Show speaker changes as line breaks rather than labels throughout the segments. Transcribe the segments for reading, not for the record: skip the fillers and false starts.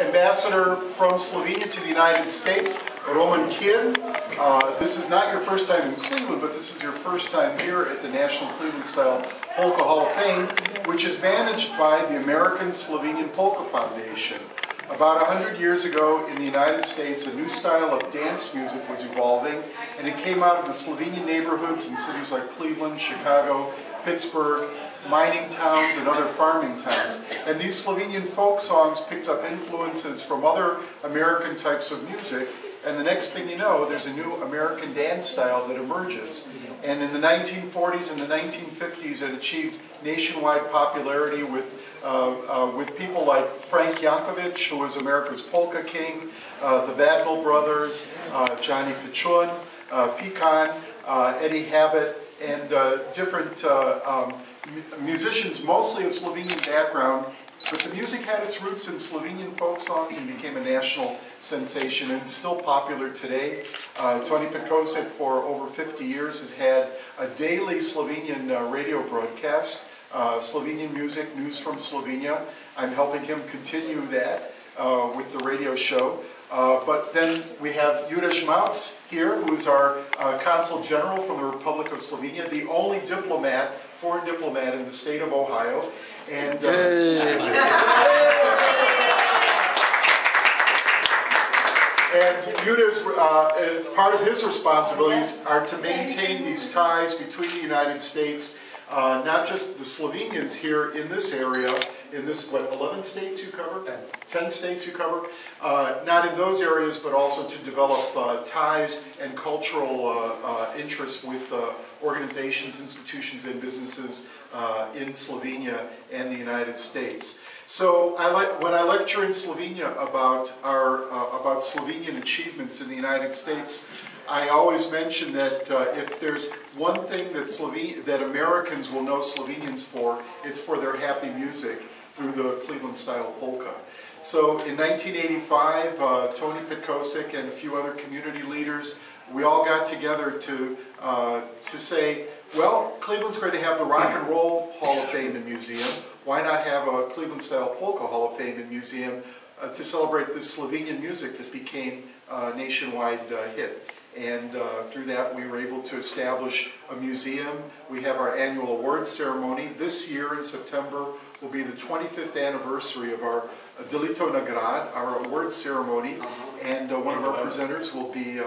ambassador from Slovenia to the United States, Roman Kin. This is not your first time in Cleveland, but this is your first time here at the National Cleveland Style Polka Hall of Fame, which is managed by the American Slovenian Polka Foundation. About 100 years ago in the United States, a new style of dance music was evolving, and it came out of the Slovenian neighborhoods in cities like Cleveland, Chicago, Pittsburgh, mining towns, and other farming towns. And these Slovenian folk songs picked up influences from other American types of music, and the next thing you know, there's a new American dance style that emerges. And in the 1940s and the 1950s, it achieved nationwide popularity with people like Frank Yankovic, who was America's polka king, the Vadnal brothers, Johnny Pichun, Pecan, Eddie Habit, and different musicians, mostly of Slovenian background. But the music had its roots in Slovenian folk songs and became a national sensation, and it's still popular today. Tony Petrosek, for over 50 years, has had a daily Slovenian radio broadcast, Slovenian music, news from Slovenia. I'm helping him continue that with the radio show. But then we have Jure Žmavc here, who's our Consul General from the Republic of Slovenia, the only diplomat, foreign diplomat in the state of Ohio. And Jure's, part of his responsibilities are to maintain these ties between the United States, not just the Slovenians here in this area, in this, what, 11 states you cover? 10 states you cover? Not in those areas, but also to develop ties and cultural interests with organizations, institutions, and businesses in Slovenia and the United States. So when I lecture in Slovenia about Slovenian achievements in the United States, I always mention that if there's one thing that Americans will know Slovenians for, it's for their happy music through the Cleveland Style Polka. So in 1985, Tony Petrosek and a few other community leaders, we all got together to say, well, Cleveland's going to have the Rock and Roll Hall of Fame and Museum. Why not have a Cleveland Style Polka Hall of Fame and Museum to celebrate this Slovenian music that became a nationwide hit? And through that, we were able to establish a museum. We have our annual awards ceremony. This year in September will be the 25th anniversary of our Delito Nagrad, our awards ceremony. And one of our presenters will be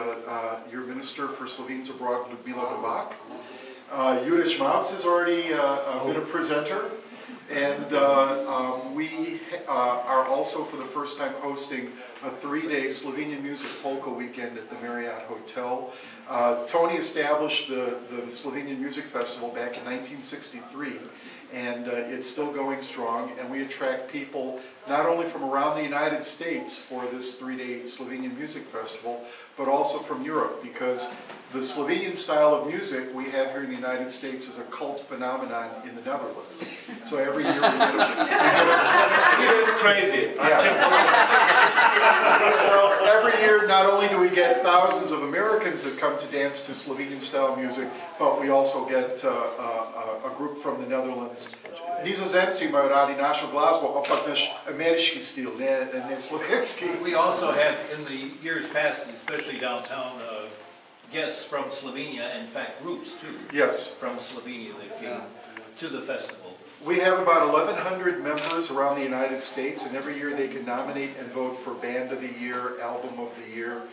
your Minister for Slovenes Abroad, Ludmila Novak. Jure Žmavc has already been a presenter. And we are also, for the first time, hosting a 3-day Slovenian Music Polka weekend at the Marriott Hotel. Tony established the Slovenian Music Festival back in 1963, and it's still going strong, and we attract people not only from around the United States for this 3-day Slovenian Music Festival, but also from Europe, because the Slovenian style of music we have here in the United States is a cult phenomenon in the Netherlands. So every year we get
It's crazy.
Yeah. So every year, not only do we get thousands of Americans that come to dance to Slovenian style music, but we also get a group from the Netherlands. Nizozemci imajo radi našo glasbo, ampak naš ameriški stil, ne slovenski.
We also have, in the years past, especially downtown, guests from Slovenia, in fact groups too.
Yes.
From Slovenia that came to the festival.
We have about 1,100 members around the United States, and every year they can nominate and vote for Band of the Year, Album of the Year,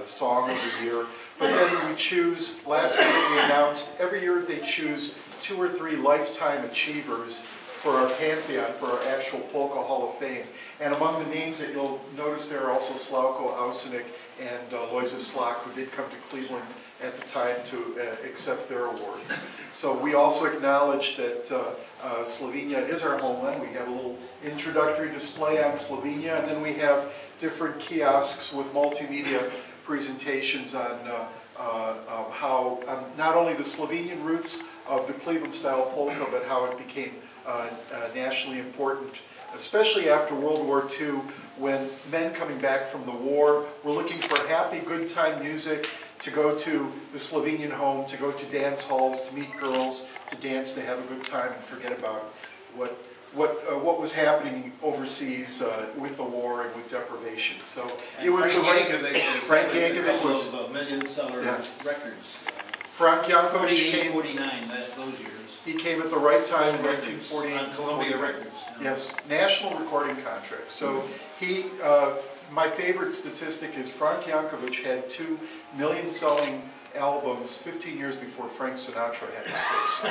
Song of the Year. But then we choose, last year we announced, every year they choose 2 or 3 lifetime achievers for our Pantheon, for our actual Polka Hall of Fame. And among the names that you'll notice there are also Slavko Ausenik and Lojza Slak, who did come to Cleveland at the time to accept their awards. So we also acknowledge that Slovenia is our homeland. We have a little introductory display on Slovenia, and then we have different kiosks with multimedia presentations on how not only the Slovenian roots of the Cleveland style polka, but how it became nationally important, especially after World War II, when men coming back from the war were looking for happy, good time music, to go to the Slovenian home, to go to dance halls, to meet girls, to dance, to have a good time, and forget about what what was happening overseas with the war and with deprivation. So
And
it was
Frank Yankovic
was
of million-seller
Yeah.
records.
Frank Yankovic
48,
came.
49, those years.
He came at the right time in
Records,
1948.
on Columbia Records.
Yes, national recording contract. So he, my favorite statistic is Frank Yankovic had 2 million-selling albums 15 years before Frank Sinatra had his first.